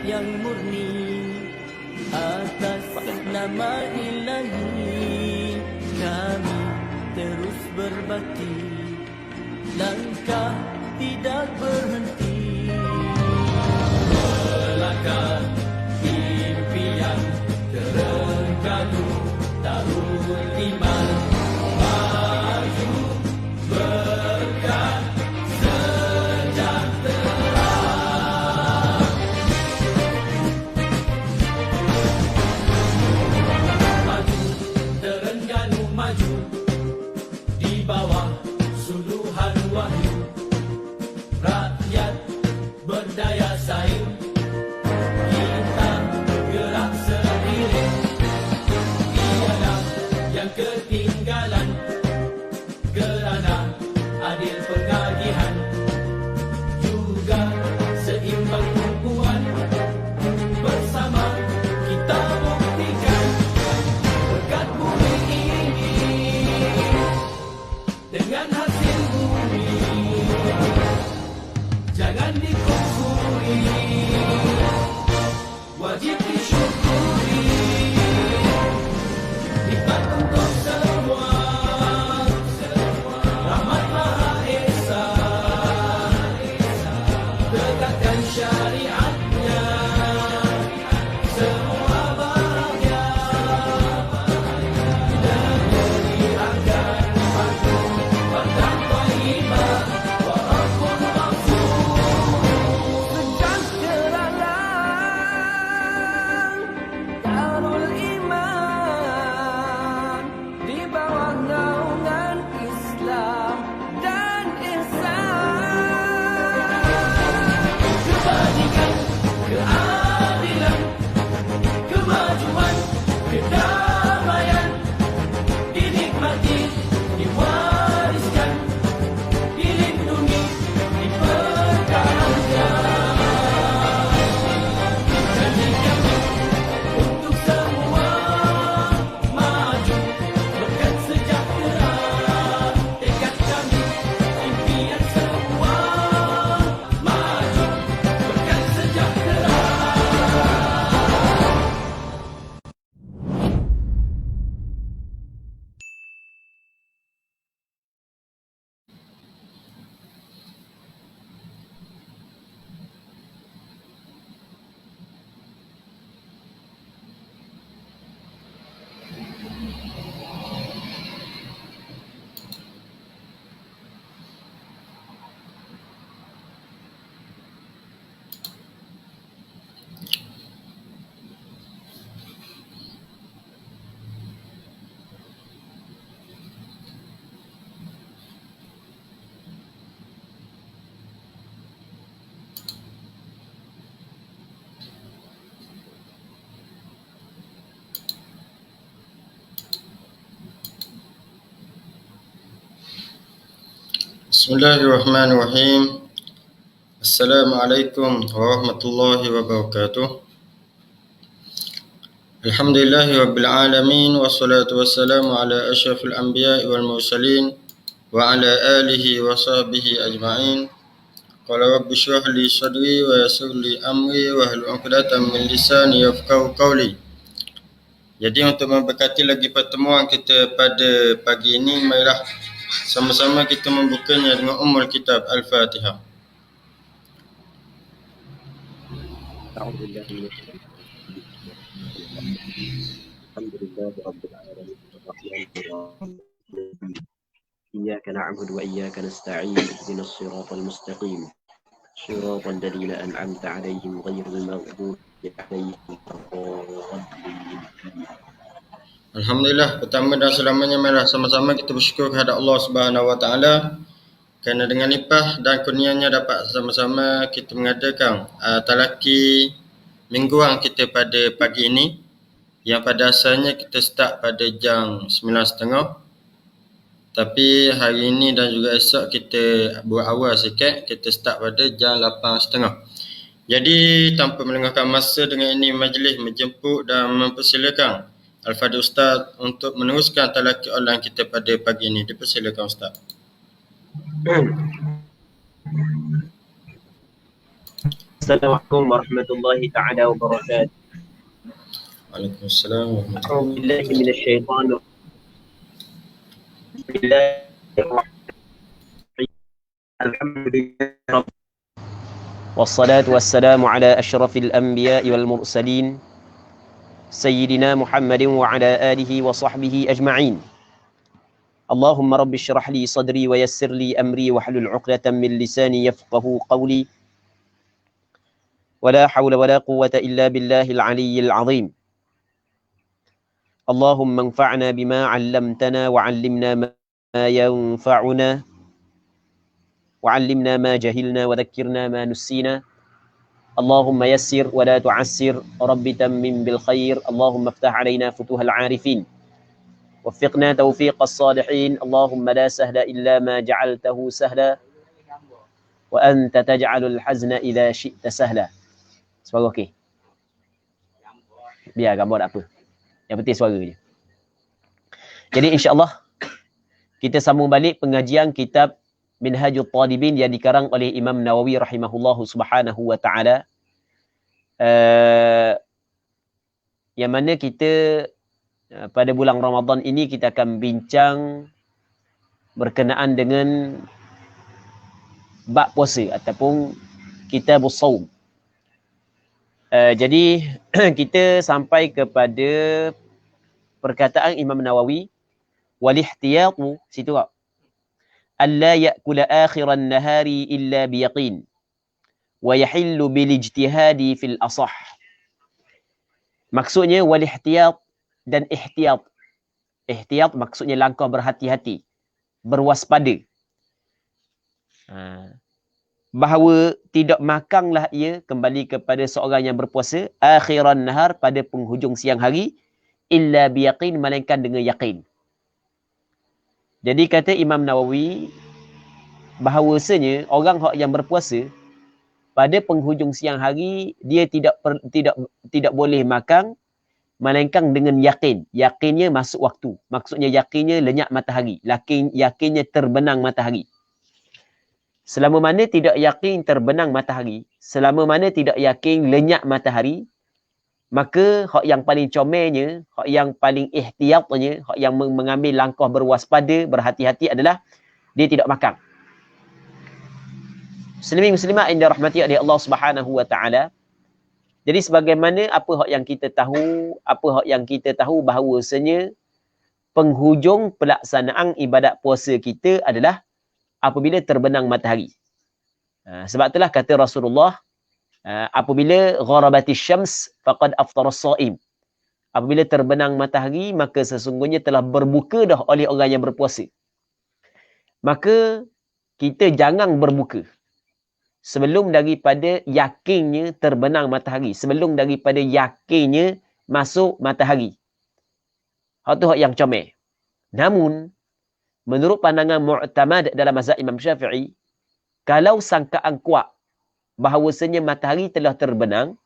yang murni atas nama Ilahi. Kami terus berbakti, langkah tidak berhenti, melangkah impian terengganu tahun iman, maju berkat sejahtera. Maju Terengganu maju di bawah suluhan wahyu, rakyat berdaya saing, kita gerak seiring, tiada yang ketinggalan, kerana adil pengagihan, juga seimbang tumpuan, bersama kita buktikan berkat bumi ini dengan hasil bumi. Jangan dikufuri, wajib disyukuri, nikmat untuk semua, rahmat Maha Esa, tegakkan syariatnya, semua bahagia, negeri akan maju, batang thayyibah, wa rabbun maghfur. Darul Iman di bawah naungan Islam dan ihsan. Kebajikan, keadilan, kemajuan, kedamaian dinikmati, diwariskan, dilindungi, dipertahankan. Janji kami untuk semua, maju berkat sejahtera. Tekad kami, impian semua, maju berkat sejahtera. Bismillahirrahmanirrahim. Assalamualaikum warahmatullahi wabarakatuh. Alhamdulillahi rabbil alamin, wassalatu wassalamu ala asyrafil anbiya'i wal mursalin wa ala alihi wa sahbihi ajma'in. Qala rabbi shrah li sadri wa yassir li amri wa hlul 'uqdatam min lisani yafqahu qawli. Jadi untuk memberkati lagi pertemuan kita pada pagi ini, marilah sama-sama kita membukanya dengan Ummul Kitab Al-Fatihah. أعوذ بالله من الشيطان الحمد لله رب العالمين الرحمن الرحيم إياك نعبد وإياك نستعين اهدنا الصراط المستقيم صراط الذين أنعمت عليهم غير المغضوب عليهم ولا الضالين. Alhamdulillah, pertama dan selamanya marilah sama-sama kita bersyukur kepada Allah Subhanahu Wa Taala kerana dengan limpah dan kurnianya dapat sama-sama kita mengadakan talaki mingguan kita pada pagi ini, yang pada asalnya kita start pada jam 9.30, tapi hari ini dan juga esok kita buat awal sikit, kita start pada jam 8.30. Jadi tanpa melengahkan masa, dengan ini majlis menjemput dan mempersilakan Al-Fadhil Ustaz untuk meneruskan talaki online kita pada pagi ini. Dipersilakan Ustaz. عليكم ورحمة الله تعالى وبركاته. وعليكم السلام ورحمة الله. أعوذ بالله من الشيطان بسم الله الرحمن الرحيم. الحمد لله رب والصلاة والسلام على أشرف الأنبياء والمرسلين سيدنا محمد وعلى آله وصحبه أجمعين. اللهم رب اشرح لي صدري ويسر لي أمري واحلل عقدة من لساني يفقه قولي ولا حول ولا قوة إلا بالله العلي العظيم. اللهم انفعنا بما علمتنا وعلمنا ما ينفعنا وعلمنا ما جهلنا وذكرنا ما نسينا. اللهم يسر ولا تعسر، رب تمم بالخير، اللهم افتح علينا فتوح العارفين، وفقنا توفيق الصالحين. اللهم لا سهل إلا ما جعلته سهلا وأنت تجعل الحزن إذا شئت سهلا. Suara okey? Biar gambar tak apa. Yang penting suara je. Jadi insya-Allah kita sambung balik pengajian kitab Minhajul Talibin yang dikarang oleh Imam Nawawi rahimahullahu subhanahu wa ta'ala. Yang mana kita pada bulan Ramadan ini kita akan bincang berkenaan dengan bab puasa ataupun kitabus saum. Jadi kita sampai kepada perkataan Imam Nawawi, wal ihtiyatu, situ tak? Alla ya'kula akhiran nahari illa biyaqin wa yahillu bil ijtihadi fil asah. Maksudnya wal ihtiyat dan ihtiyat. Ihtiyat maksudnya langkah berhati-hati, berwaspada. Bahawa tidak makanlah ia, kembali kepada seorang yang berpuasa, akhiran nahar, pada penghujung siang hari, illa biyaqin, melainkan dengan yakin. Jadi kata Imam Nawawi, bahawasanya orang yang berpuasa pada penghujung siang hari dia tidak boleh makan melainkan dengan yakin. Yakinnya masuk waktu. Maksudnya yakinnya lenyap matahari. Yakinnya terbenang matahari. Selama mana tidak yakin terbenang matahari, selama mana tidak yakin lenyap matahari, maka hak yang paling comelnya, hak yang paling ihtiyatnya, hak yang mengambil langkah berwaspada, berhati-hati adalah dia tidak makan. Muslimin muslimat yang dirahmati oleh Allah Subhanahu wa taala. Jadi sebagaimana apa hak yang kita tahu bahawasanya penghujung pelaksanaan ibadat puasa kita adalah apabila terbenang matahari. Sebab itulah kata Rasulullah, apabila gharabatis syams faqad aftara as-shaim. Apabila terbenang matahari, maka sesungguhnya telah berbuka dah oleh orang yang berpuasa. Maka kita jangan berbuka sebelum daripada yakinnya terbenang matahari, sebelum daripada yakinnya masuk matahari. Hak tu hak yang comel. Namun menurut pandangan mu'tamad dalam mazhab Imam Syafi'i, kalau sangkaan kuat bahawasanya matahari telah terbenang,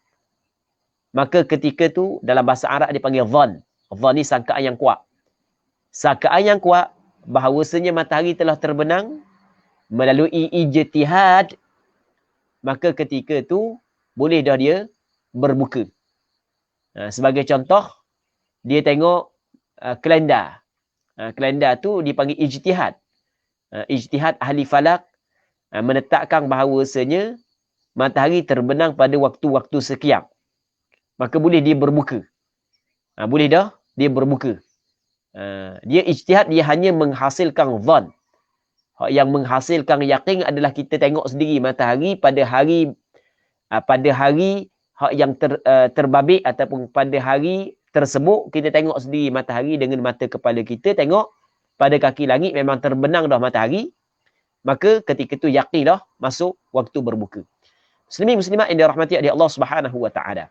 maka ketika tu dalam bahasa Arab dipanggil dhan. Dhan ni sangkaan yang kuat. Sangkaan yang kuat bahawasanya matahari telah terbenang melalui ijtihad, maka ketika tu boleh dah dia berbuka. Sebagai contoh, dia tengok kalendar. Kalendar tu dipanggil ijtihad. Ijtihad ahli falak menetapkan bahawasanya matahari terbenang pada waktu-waktu sekian. Maka boleh dia berbuka. Boleh dah dia berbuka. Dia ijtihad, dia hanya menghasilkan dhan. Yang menghasilkan yakin adalah kita tengok sendiri matahari pada hari hak yang terbabit ataupun pada hari tersebut, kita tengok sendiri matahari dengan mata kepala kita, tengok pada kaki langit memang terbenang dah matahari, maka ketika itu yakin dah masuk waktu berbuka. Muslimin muslimat yang dirahmati oleh Allah Subhanahu wa taala.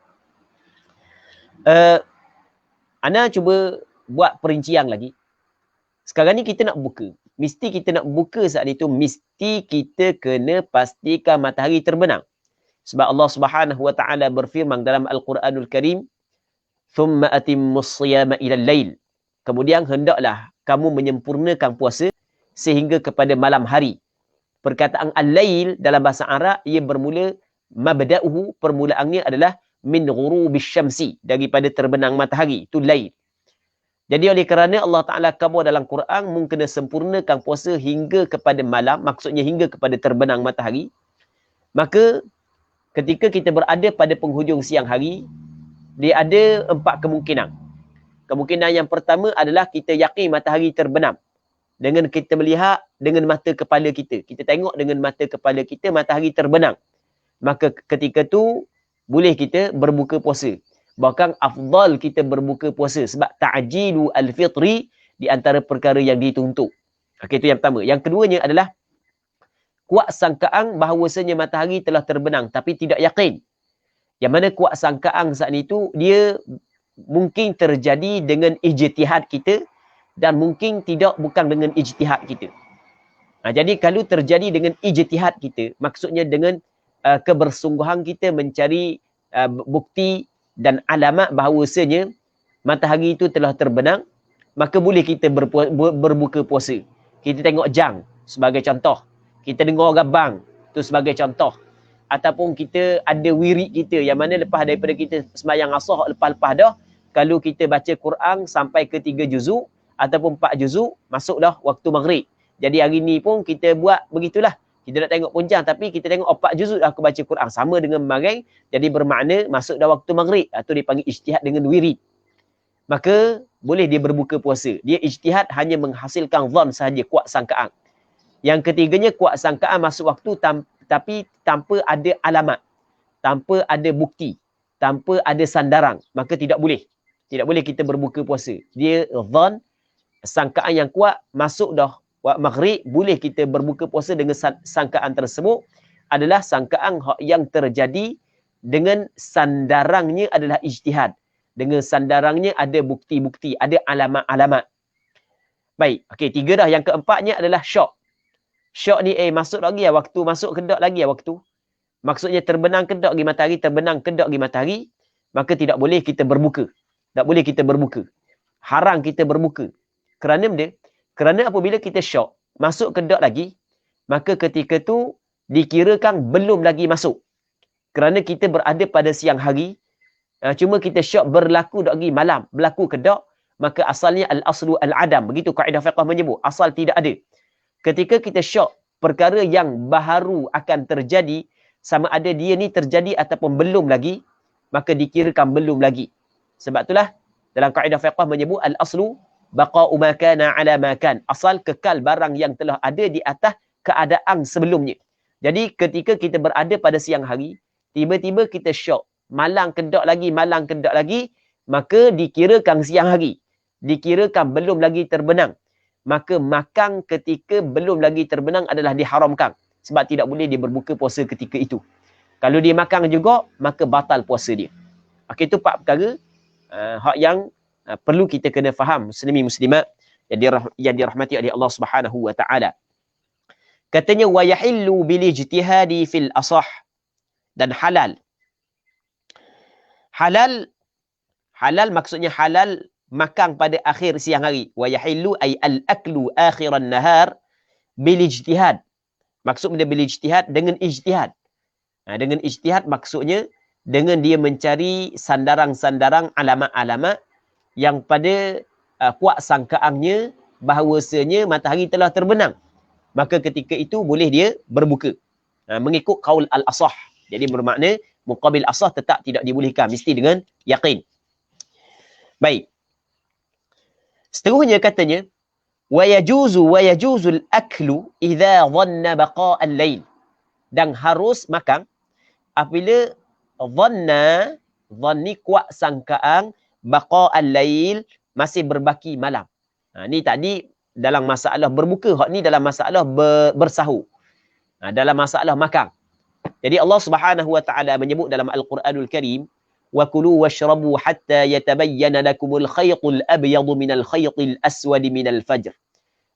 Ana cuba buat perincian lagi. Sekarang ni kita nak buka. Mesti kita nak buka saat itu, mesti kita kena pastikan matahari terbenang. Sebab Allah Subhanahu wa taala berfirman dalam Al-Quranul Karim, "Thumma atimmus siyama ila al-lail." Kemudian hendaklah kamu menyempurnakan puasa sehingga kepada malam hari. Perkataan al-lail dalam bahasa Arab ia bermula Mabda'uhu, permulaannya adalah min ghurubis syamsi, daripada terbenang matahari, itu lail. Jadi oleh kerana Allah Ta'ala khabar dalam Quran, mung kena sempurnakan puasa hingga kepada malam, maksudnya hingga kepada terbenang matahari, maka ketika kita berada pada penghujung siang hari, dia ada 4 kemungkinan. Kemungkinan yang pertama adalah kita yakin matahari terbenam. Dengan kita melihat dengan mata kepala kita. Kita tengok dengan mata kepala kita matahari terbenam. Maka ketika tu boleh kita berbuka puasa. Bahkan afdal kita berbuka puasa sebab ta'jilu al-fitri di antara perkara yang dituntut. Okey, itu yang pertama. Yang keduanya adalah kuat sangkaan bahawasanya matahari telah terbenam tapi tidak yakin. Yang mana kuat sangkaan saat itu dia mungkin terjadi dengan ijtihad kita dan mungkin tidak bukan dengan ijtihad kita. Jadi kalau terjadi dengan ijtihad kita, maksudnya dengan kebersungguhan kita mencari bukti dan alamat bahawasanya matahari itu telah terbenam, maka boleh kita berbuka puasa. Kita tengok jam sebagai contoh. Kita dengar gabang tu sebagai contoh. Ataupun kita ada wirid kita yang mana lepas daripada kita sembahyang asar, lepas-lepas dah, kalau kita baca Quran sampai ke 3 juzuk ataupun 4 juzuk, masuk dah waktu maghrib. Jadi hari ni pun kita buat begitulah. Kita nak tengok pun jam, tapi kita tengok 4 juzuk dah aku baca Quran. Sama dengan maghriib, jadi bermakna masuk dah waktu maghrib. Atau dipanggil ijtihad dengan wirid. Maka boleh dia berbuka puasa. Dia ijtihad hanya menghasilkan zon sahaja, kuat sangkaan. Yang ketiganya, kuat sangkaan masuk waktu tapi tanpa ada alamat, tanpa ada bukti, tanpa ada sandaran, maka tidak boleh. Tidak boleh kita berbuka puasa. Dia zon, sangkaan yang kuat, masuk dah waktu maghrib, boleh kita berbuka puasa dengan sangkaan tersebut adalah sangkaan yang terjadi dengan sandarannya adalah ijtihad. Dengan sandarannya ada bukti-bukti, ada alamat-alamat. Baik, okey, 3 dah. Yang keempatnya adalah syok. Syok ni masuk lagi ya waktu, masuk kedak lagi ya waktu. Maksudnya terbenang kedak lagi matahari, terbenang kedak lagi matahari, maka tidak boleh kita berbuka. Tak boleh kita berbuka. Haram kita berbuka. Kerana benda? Kerana apabila kita syok, masuk kedak lagi, maka ketika tu dikirakan belum lagi masuk. Kerana kita berada pada siang hari, cuma kita syok berlaku dak lagi malam, berlaku kedak, maka asalnya al-aslu al-adam. Begitu kaedah fiqh menyebut, asal tidak ada. Ketika kita syok perkara yang baharu akan terjadi, sama ada dia ni terjadi ataupun belum lagi, maka dikirakan belum lagi. Sebab itulah dalam kaedah fiqh menyebut al-aslu baqa'u ma kana ala ma kan. Asal kekal barang yang telah ada di atas keadaan sebelumnya. Jadi ketika kita berada pada siang hari, tiba-tiba kita syok, malang kedak lagi, maka dikirakan siang hari. Dikirakan belum lagi terbenang. Maka makan ketika belum lagi terbenang adalah diharamkan. Sebab tidak boleh dia berbuka puasa ketika itu. Kalau dia makan juga, maka batal puasa dia. Okey, itu 4 perkara hak yang perlu kita kena faham, muslimin muslimat yang dirahmati oleh Allah Subhanahu wa taala. Katanya wa yahillu bil ijtihadi fil asah, dan halal. Halal maksudnya halal makan pada akhir siang hari. Wa yahillu ay al-aklu akhiran nahar bil ijtihad. Maksud dia bil ijtihad dengan ijtihad. Dengan ijtihad maksudnya dengan dia mencari sandaran-sandaran alamat-alamat yang pada kuat sangkaannya bahawasanya matahari telah terbenam. Maka ketika itu boleh dia berbuka. Mengikut qaul al-asah. Jadi bermakna muqabil asah tetap tidak dibolehkan, mesti dengan yakin. Baik. Seterusnya katanya wa yajuzul aklu idza dhanna baqa' al-lail. Dan harus makan apabila dhanni kuat sangkaan baqa' al-lail, masih berbaki malam. Ni tadi dalam masalah berbuka, hak ni dalam masalah bersahur. Dalam masalah makan. Jadi Allah Subhanahu wa taala menyebut dalam Al-Quranul Karim, wa kulu washrabu hatta yatabayyana lakumul khaytul abyadu minal khaytil aswadi minal fajr.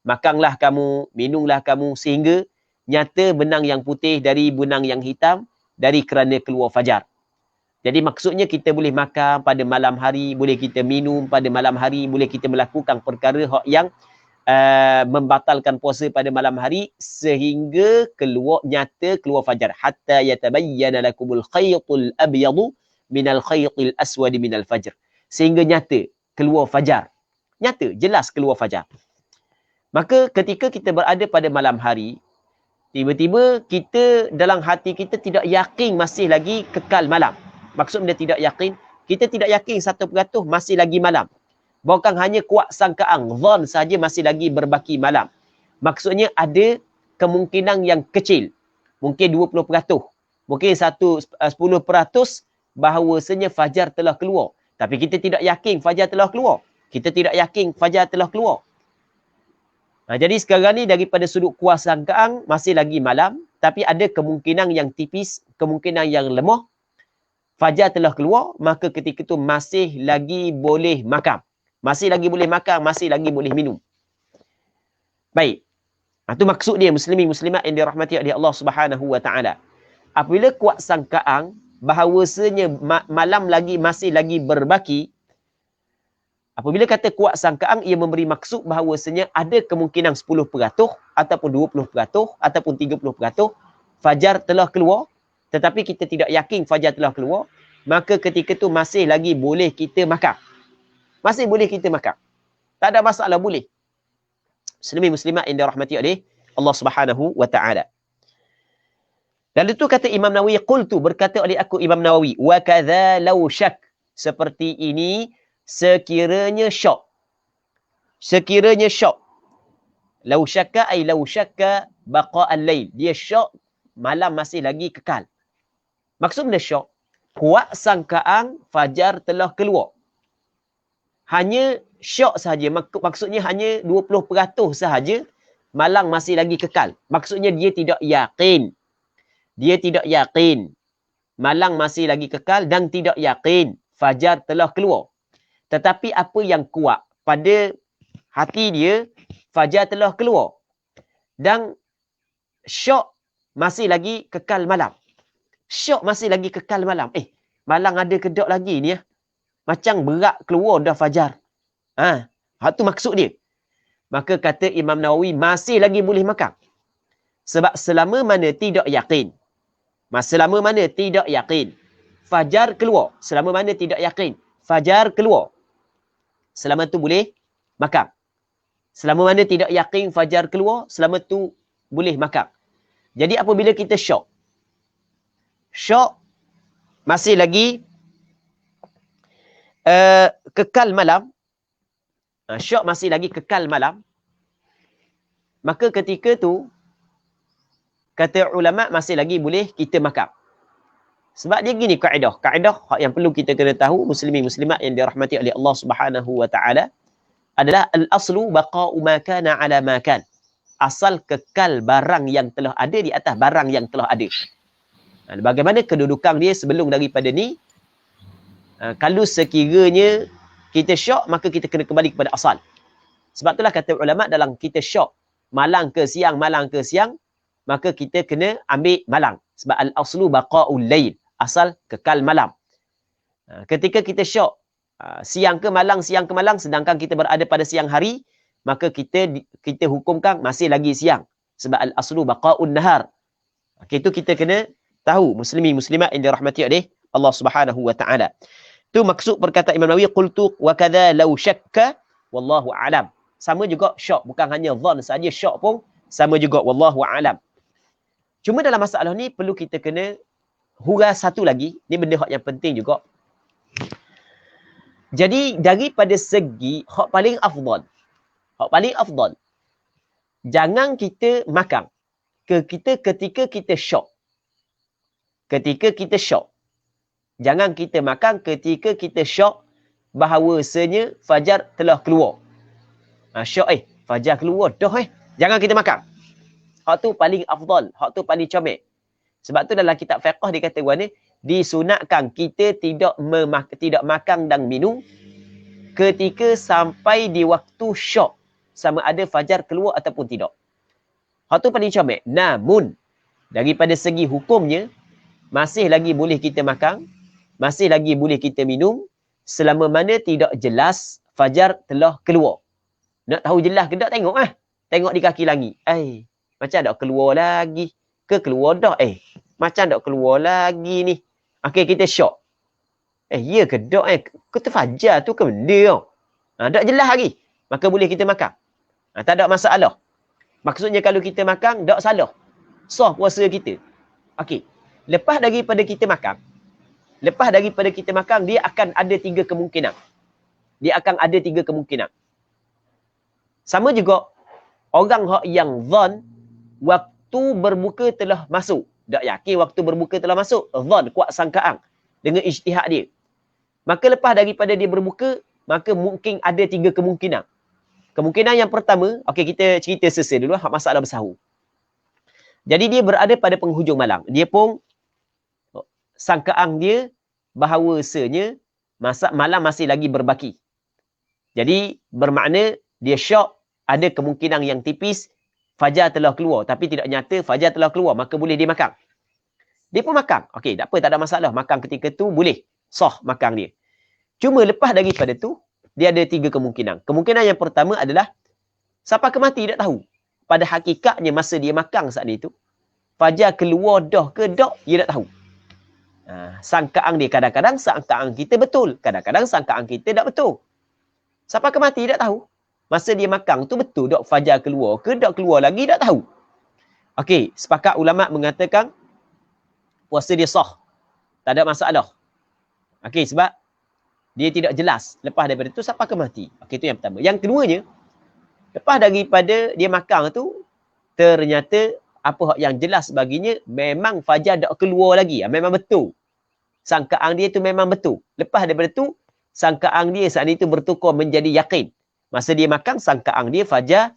Makanlah kamu, minumlah kamu sehingga nyata benang yang putih dari benang yang hitam dari kerana keluar fajar. Jadi maksudnya kita boleh makan pada malam hari, boleh kita minum pada malam hari, boleh kita melakukan perkara yang membatalkan puasa pada malam hari sehingga keluar fajar, hatta yatabayyana lakumul khaytul abyadu minal khaytil aswadi minal fajr, sehingga nyata keluar fajar, nyata jelas keluar fajar. Maka ketika kita berada pada malam hari, tiba-tiba kita dalam hati kita tidak yakin masih lagi kekal malam. Maksud benda tidak yakin, kita tidak yakin 1% masih lagi malam. Bukan hanya kuat sangkaan, zon saja masih lagi berbaki malam. Maksudnya ada kemungkinan yang kecil, mungkin 20%, mungkin 10% bahawasanya fajar telah keluar. Tapi kita tidak yakin fajar telah keluar. Kita tidak yakin fajar telah keluar. Jadi sekarang ni daripada sudut kuas sangkaan masih lagi malam, tapi ada kemungkinan yang tipis, kemungkinan yang lemah, fajar telah keluar, maka ketika itu masih lagi boleh makan. Masih lagi boleh makan, masih lagi boleh minum. Baik. Itu maksud dia, muslimin muslimat yang dirahmati oleh Allah Subhanahu wa taala. Apabila kuat sangkaan bahawasanya malam lagi masih lagi berbaki, apabila kata kuat sangkaan, ia memberi maksud bahawasanya ada kemungkinan 10% ataupun 20% ataupun 30% fajar telah keluar, tetapi kita tidak yakin fajar telah keluar, maka ketika itu masih lagi boleh kita makan. Masih boleh kita makan. Tak ada masalah, boleh. Muslimin muslimat yang dirahmati oleh Allah Subhanahu wa taala. Lalu tu kata Imam Nawawi, qultu, berkata oleh aku Imam Nawawi, wa kadza law syak, seperti ini sekiranya syok. Sekiranya syok. Law syakka ay law syakka baqa al-lail. Dia syok malam masih lagi kekal. Maksud benda syok, kuat sangkaan fajar telah keluar. Hanya syok sahaja, maksudnya hanya 20% sahaja malam masih lagi kekal. Maksudnya dia tidak yakin. Dia tidak yakin malam masih lagi kekal dan tidak yakin fajar telah keluar. Tetapi apa yang kuat pada hati dia, fajar telah keluar. Dan syok masih lagi kekal malam. Syok masih lagi kekal malam. Malam ada kedok lagi ni ya. Macam berat keluar dah fajar. Itu maksud dia. Maka kata Imam Nawawi, masih lagi boleh makan. Sebab selama mana tidak yakin. Selama mana tidak yakin, fajar keluar. Selama mana tidak yakin, fajar keluar, selama tu boleh makan. Selama mana tidak yakin fajar keluar, selama tu boleh makan. Jadi apabila kita syok masih lagi kekal malam, syok masih lagi kekal malam, maka ketika tu kata ulama masih lagi boleh kita makan. Sebab dia gini kaedah yang perlu kita kena tahu, muslimin muslimat yang dirahmati oleh Allah Subhanahu wa taala, adalah al-aslu baqa'u ma kana ala ma kan. Asal kekal barang yang telah ada di atas barang yang telah ada. Bagaimana kedudukan dia sebelum daripada ni? Kalau sekiranya kita syok, maka kita kena kembali kepada asal. Sebab itulah kata ulama, dalam kita syok malang ke siang, maka kita kena ambil malang. Sebab al-aslu baqa'ul lail, asal kekal malam. Ketika kita syok siang ke malang, sedangkan kita berada pada siang hari, maka kita hukumkan masih lagi siang. Sebab al-aslu baqa'un nahar. Itu kita kena tahu, muslimin muslimat yang dirahmati oleh Allah Subhanahu wa taala. Itu maksud perkataan Imam Nawawi, qultu wa kadza law syakka wallahu alam. Sama juga syok, bukan hanya zon saja, syok pun sama juga, wallahu alam. Cuma dalam masalah ni perlu kita kena hurah satu lagi, ni benda yang penting juga. Jadi daripada segi hak paling afdal, jangan kita makan ketika kita syok. Jangan kita makan ketika kita syok bahawasanya fajar telah keluar. Syok fajar keluar dah jangan kita makan. Hak tu paling afdal, hak tu paling comel. Sebab tu dalam kitab fiqh dia kata ni, disunatkan kita tidak makan dan minum ketika sampai di waktu syok, sama ada fajar keluar ataupun tidak. Hak tu paling comel. Namun daripada segi hukumnya, masih lagi boleh kita makan, masih lagi boleh kita minum selama mana tidak jelas fajar telah keluar. Nak tahu jelas ke tak, tengok ah. Tengok di kaki langit. Macam tak keluar lagi. Keluar dah. Macam tak keluar lagi ni. Okey, kita syok. Ya ke tak Kata fajar tu ke benda tau. Tak jelas lagi. Maka boleh kita makan. Tak ada masalah. Maksudnya kalau kita makan, tak salah. Sah puasa kita. Okey. Lepas daripada kita makan, dia akan ada 3 kemungkinan. Sama juga, orang yang zon, waktu berbuka telah masuk. Tak yakin waktu berbuka telah masuk. Zon, kuat sangkaan. Dengan ijtihad dia. Maka lepas daripada dia berbuka, maka mungkin ada 3 kemungkinan. Kemungkinan yang pertama, okey, kita cerita selesai dulu masalah bersahur. Jadi dia berada pada penghujung malam. Dia pun sangkaan dia bahawasanya malam masih lagi berbaki. Jadi bermakna dia syok, ada kemungkinan yang tipis fajar telah keluar, tapi tidak nyata fajar telah keluar, maka boleh dia makan. Dia pun makan. Okey, tak apa, tak ada masalah. Makan ketika tu boleh. Sah makan dia. Cuma lepas daripada tu, dia ada 3 kemungkinan. Kemungkinan yang pertama adalah siapa ke mati tak tahu. Pada hakikatnya masa dia makan saat itu, fajar keluar dah ke tak, dia tak tahu. Sangkaan dia, kadang-kadang sangkaan kita betul, kadang-kadang sangkaan kita tak betul. Siapa ke mati tak tahu. Masa dia makan tu betul tak fajar keluar ke tak keluar lagi, tak tahu. Okey, sepakat ulama mengatakan puasa dia sah. Tak ada masalah. Okey, sebab dia tidak jelas lepas daripada tu siapa ke mati. Okey, itu yang pertama. Yang keduanya, lepas daripada dia makan tu, ternyata apa yang jelas baginya, memang fajar tak keluar lagi. Memang betul. Sangkaan dia tu memang betul. Lepas daripada tu, sangkaan dia saat itu bertukar menjadi yakin. Masa dia makan, sangkaan dia fajar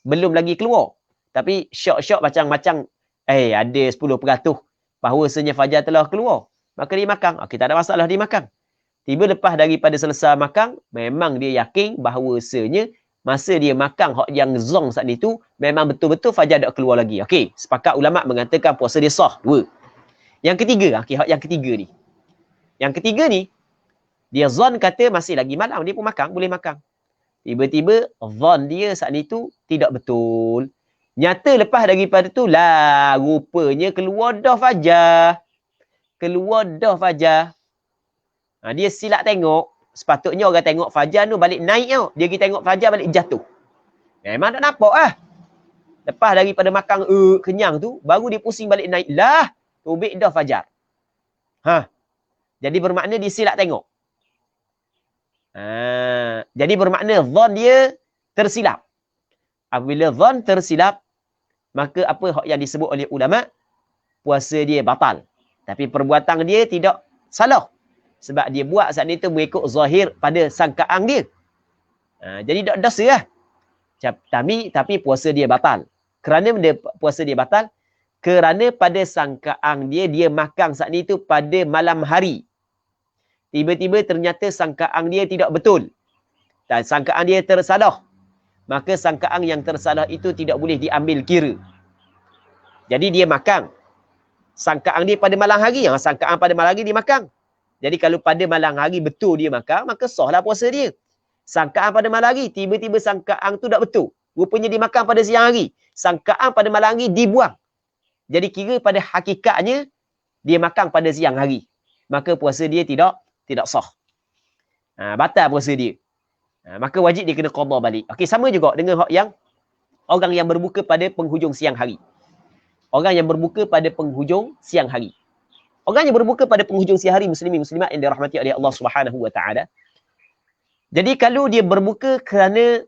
belum lagi keluar. Tapi syok-syok macam-macam, ada 10% bahawasanya fajar telah keluar. Maka dia makan. Okey, tak ada masalah dia makan. Tiba lepas daripada selesai makan, memang dia yakin bahawasanya masa dia makan hak yang zong saat itu, memang betul-betul fajar tak keluar lagi. Okey, sepakat ulama mengatakan puasa dia sah. 2. Yang ketiga, hak yang ketiga ni. Yang ketiga ni, dia zon kata masih lagi malam, dia pun makan, boleh makan. Tiba-tiba zon dia saat itu tidak betul. Nyata lepas daripada tu lah, rupanya keluar dah fajar. Dia silap tengok. Sepatutnya orang tengok fajar tu balik naik tau. Dia pergi tengok fajar balik jatuh. Memang tak nampak lah. Lepas daripada makan kenyang tu, baru dia pusing balik naik. Lah, tubik dah fajar. Jadi bermakna dia silap tengok. Jadi bermakna zon dia tersilap. Apabila zon tersilap, maka apa yang disebut oleh ulama, puasa dia batal. Tapi perbuatan dia tidak salah. Sebab dia buat saat itu mengikut zahir pada sangkaan dia. Jadi tak dosa lah. Tapi puasa dia batal. Kerana puasa dia batal? Kerana pada sangkaan dia makan saat itu pada malam hari. Tiba-tiba ternyata sangkaan dia tidak betul. Dan sangkaan dia tersalah. Maka sangkaan yang tersalah itu tidak boleh diambil kira. Jadi dia makan. Sangkaan dia pada malam hari. Sangkaan pada malam hari dia makan. Jadi kalau pada malam hari betul dia makan, maka sahlah puasa dia. Sangkaan pada malam hari, tiba-tiba sangkaan tu tak betul. Rupanya dia makan pada siang hari. Sangkaan pada malam hari dibuang. Jadi kira pada hakikatnya, dia makan pada siang hari. Maka puasa dia tidak sah. Batal puasa dia. Maka wajib dia kena qada balik. Okey, sama juga dengan orang yang berbuka pada penghujung siang hari. Orang yang berbuka pada penghujung siang hari. Orang yang berbuka pada penghujung siang hari, muslimin muslimat yang dirahmati oleh Allah Subhanahu wa taala. Jadi kalau dia berbuka kerana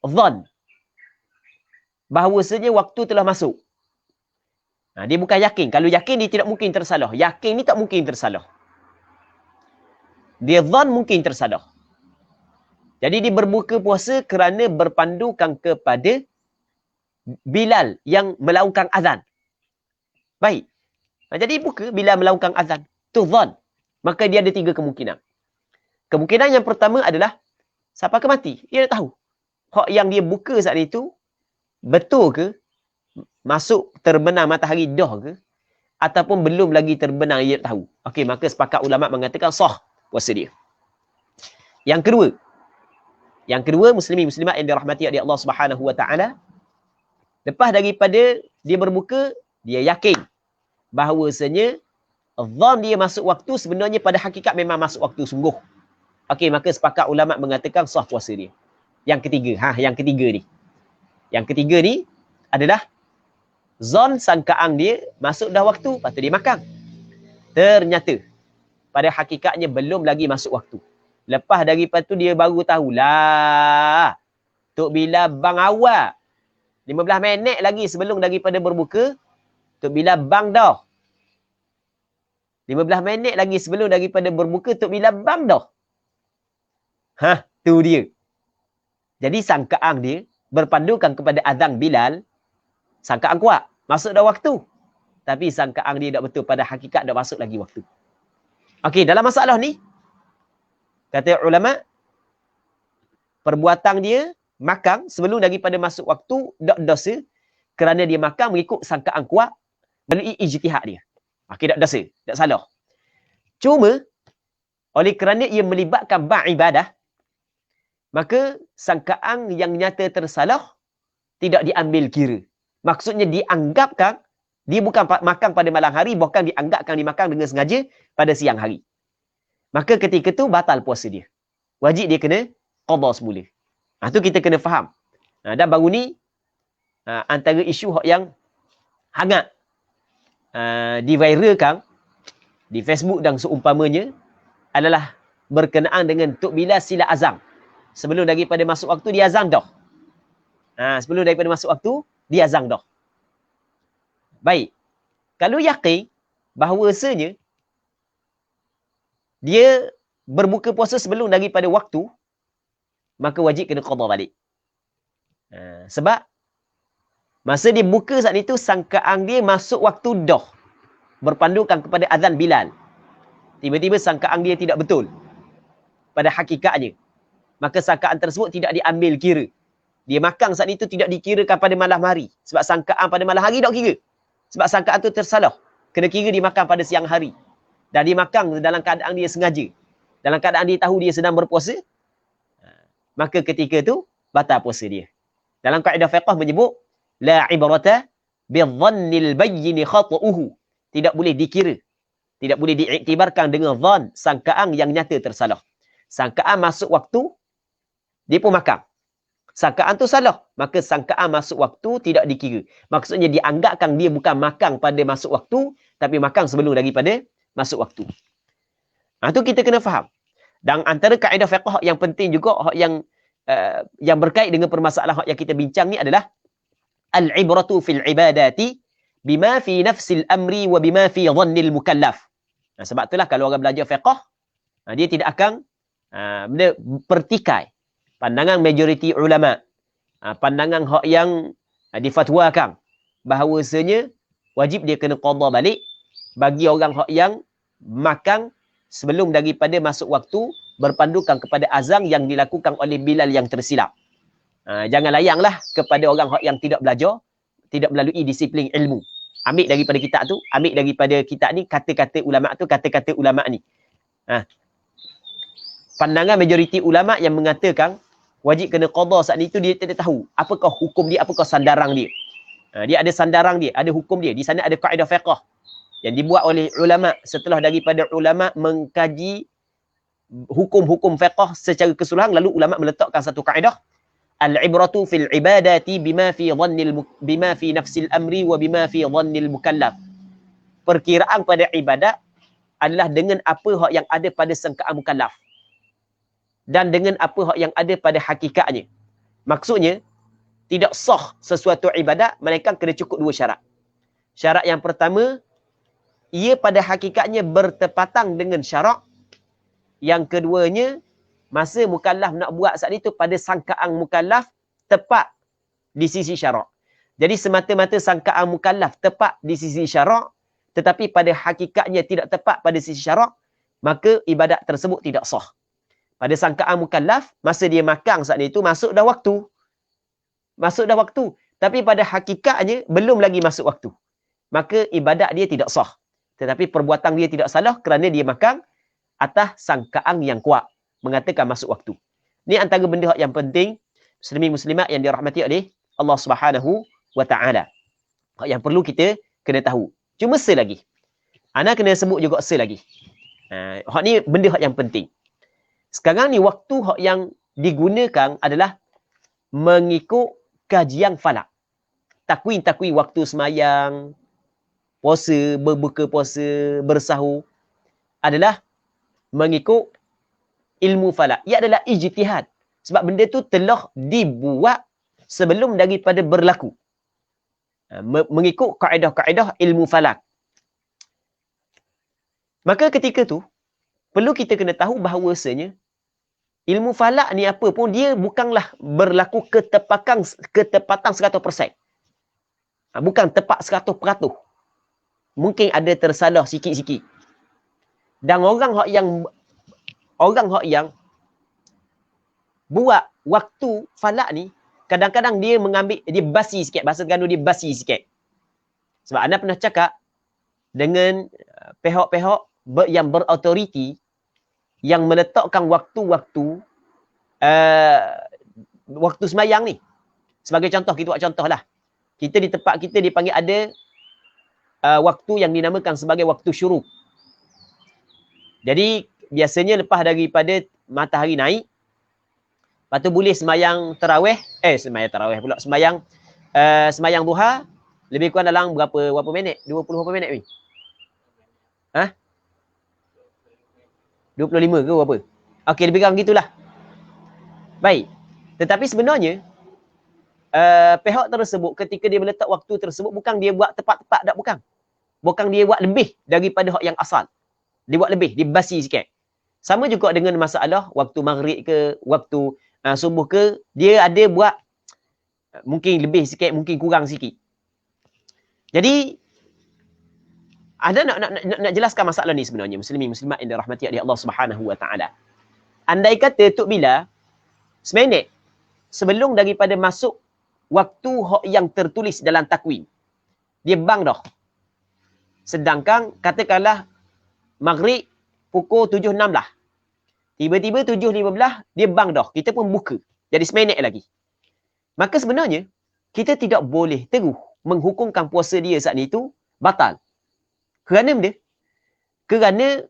zan bahawasanya waktu telah masuk. Dia bukan yakin. Kalau yakin dia tidak mungkin tersalah. Yakin ni tak mungkin tersalah. Dia zan mungkin tersalah. Jadi dia berbuka puasa kerana berpandukan kepada Bilal yang melaungkan azan. Baik. Jadi buka bila melaungkan azan. Tu zan. Maka dia ada 3 kemungkinan. Kemungkinan yang pertama adalah siapa ke mati? Dia tak tahu. Hak yang dia buka saat itu betul ke? Masuk terbenam matahari dah ke? Ataupun belum lagi terbenam, dia tak tahu. Okey, maka sepakat ulama mengatakan sah puasa dia. Yang kedua, Yang kedua, muslimin muslimat yang dirahmati oleh Allah Subhanahu wa taala, lepas daripada dia berbuka, dia yakin bahawasanya zon dia masuk waktu sebenarnya pada hakikat memang masuk waktu sungguh. Okey, maka sepakat ulama mengatakan sah puasa dia. Yang ketiga, yang ketiga ni adalah zon sangkaan dia masuk dah waktu, lepas tu dia makan. Ternyata pada hakikatnya belum lagi masuk waktu. Lepas daripada tu dia baru tahulah. Tok Bila bang awal 15 minit lagi sebelum daripada berbuka, Tok Bila bang dah. 15 minit lagi sebelum daripada berbuka, Tok Bila bang dah. Tu dia. Jadi sangkaan dia berpandukan kepada azan Bilal, sangkaan kuat, masuk dah waktu. Tapi sangkaan dia tak betul, pada hakikat dah masuk lagi waktu. Okey, dalam masalah ni, kata ulama, perbuatan dia makan sebelum daripada masuk waktu tak dosa kerana dia makan mengikut sangkaan kuat melalui ijtihad dia. Okey, tak dosa, tak salah. Cuma oleh kerana ia melibatkan bab ibadah, maka sangkaan yang nyata tersalah tidak diambil kira. Maksudnya dianggapkan dia bukan makan pada malam hari, bahkan dianggapkan dimakan dengan sengaja pada siang hari. Maka ketika tu batal puasa dia. Wajib dia kena qada semula. Tu kita kena faham. Dan baru ni antara isu yang hangat diviralkan di Facebook dan seumpamanya adalah berkenaan dengan Tok Bila sila azan. Sebelum daripada masuk waktu dia azan dah. Sebelum daripada masuk waktu dia azan dah. Baik. Kalau yakin bahawasanya dia berbuka puasa sebelum daripada waktu, maka wajib kena qada balik. Sebab masa dia buka saat itu, sangkaan dia masuk waktu dah. Berpandukan kepada azan Bilal. Tiba-tiba sangkaan dia tidak betul pada hakikatnya. Maka sangkaan tersebut tidak diambil kira. Dia makan saat itu tidak dikirakan pada malam hari. Sebab sangkaan pada malam hari tak kira. Sebab sangkaan tu tersalah. Kena kira dia makan pada siang hari. Dan dia makan dalam keadaan dia sengaja. Dalam keadaan dia tahu dia sedang berpuasa. Maka ketika tu batal puasa dia. Dalam kaedah fiqh menyebut la ibrata bi-dhannil bayyin khata'uhu. Tidak boleh dikira. Tidak boleh diiktibarkan dengan dhann, sangkaan yang nyata tersalah. Sangkaan masuk waktu, dia pun makan. Sangkaan tu salah, maka sangkaan masuk waktu tidak dikira. Maksudnya dianggapkan dia bukan makan pada masuk waktu, tapi makan sebelum daripada masuk waktu. Tu kita kena faham. Dan antara kaedah fiqh yang penting juga, yang berkait dengan permasalahan yang kita bincang ni adalah al-ibratu fil ibadati bima fi nafsil amri wa bima fi dhannil mukallaf. Sebab itulah kalau orang belajar fiqh, dia tidak akan pertikai pandangan majoriti ulama, pandangan hak yang difatwakan bahawasanya wajib dia kena qada balik bagi orang hak yang makan sebelum daripada masuk waktu berpandukan kepada azan yang dilakukan oleh Bilal yang tersilap. Jangan layanglah kepada orang hak yang tidak belajar, tidak melalui disiplin ilmu. Ambil daripada kitab tu, ambil daripada kitab ni, kata-kata ulama tu, kata-kata ulama ni. Pandangan majoriti ulama yang mengatakan wajib kena qada saat itu, dia tidak tahu apakah hukum dia, apakah sandaran dia. Dia ada sandaran dia, ada hukum dia. Di sana ada kaedah fiqh yang dibuat oleh ulama setelah daripada ulama mengkaji hukum-hukum fiqh secara keseluruhan, lalu ulama meletakkan satu kaedah, al-ibratu fil ibadati bima fi nafsil amri wa bima fi dhannil mukallaf. Perkiraan pada ibadat adalah dengan apa hak yang ada pada sangkaan mukallaf dan dengan apa hak yang ada pada hakikatnya. Maksudnya tidak sah sesuatu ibadat melainkan kena cukup dua syarat. Syarat yang pertama, ia pada hakikatnya bertepatan dengan syarak. Yang keduanya, masa mukallaf nak buat saat itu pada sangkaan mukallaf tepat di sisi syarak. Jadi semata-mata sangkaan mukallaf tepat di sisi syarak, tetapi pada hakikatnya tidak tepat pada sisi syarak, maka ibadat tersebut tidak sah. Pada sangkaan mukallaf, masa dia makan saat itu masuk dah waktu. Masuk dah waktu. Tapi pada hakikatnya belum lagi masuk waktu. Maka ibadat dia tidak sah. Tetapi perbuatan dia tidak salah kerana dia makan atas sangkaan yang kuat, mengatakan masuk waktu. Ni antara benda hak yang penting muslimin muslimat yang dirahmati oleh Allah Subhanahu wa taala. Hak yang perlu kita kena tahu. Cuma selagi. Ana kena sebut juga selagi. Hak ni benda hak yang penting. Sekarang ni waktu hak yang digunakan adalah mengikut kajian falak. Takwin-takwin waktu semayang, puasa, berbuka puasa, bersahur adalah mengikut ilmu falak. Ia adalah ijtihad. Sebab benda tu telah dibuat sebelum daripada berlaku. Mengikut kaedah-kaedah ilmu falak. Maka ketika tu, perlu kita kena tahu bahawasanya ilmu falak ni apa pun, dia bukanlah berlaku ketepatan 100%. Bukan tepat 100%. Mungkin ada tersalah sikit-sikit. Dan orang hak yang buat waktu falak ni, kadang-kadang dia basi sikit. Bahasa Terengganu dia basi sikit. Sebab anda pernah cakap dengan pihak-pihak yang berautoriti yang meletakkan waktu-waktu waktu semayang ni. Sebagai contoh, kita buat contoh lah. Kita di tempat kita dipanggil ada waktu yang dinamakan sebagai waktu syuruk. Jadi biasanya lepas daripada matahari naik, lepas tu boleh semayang tarawih, semayang duha, lebih kurang dalam berapa minit? 20 berapa minit ni? 25 ke berapa? Okey, lebih kurang gitulah. Baik. Tetapi sebenarnya pihak tersebut ketika dia meletak waktu tersebut, bukan dia buat tepat-tepat, tak, bukan. Bukan dia buat lebih daripada hak yang asal. Dia buat lebih, dia basi sikit. Sama juga dengan masalah waktu maghrib ke, waktu subuh ke, dia ada buat mungkin lebih sikit, mungkin kurang sikit. Jadi ada nak jelaskan masalah ni sebenarnya, muslimin muslimat yang dirahmati oleh Allah Subhanahu wa taala. Andai kata Tok Bila seminit sebelum daripada masuk waktu yang tertulis dalam takwin, dia bang dah. Sedangkan katakanlah maghrib pukul 7.16 lah. Tiba-tiba 7.15 dia bang dah. Kita pun buka. Jadi seminit lagi. Maka sebenarnya kita tidak boleh terus menghukumkan puasa dia saat itu batal. Kerana benda? Kerana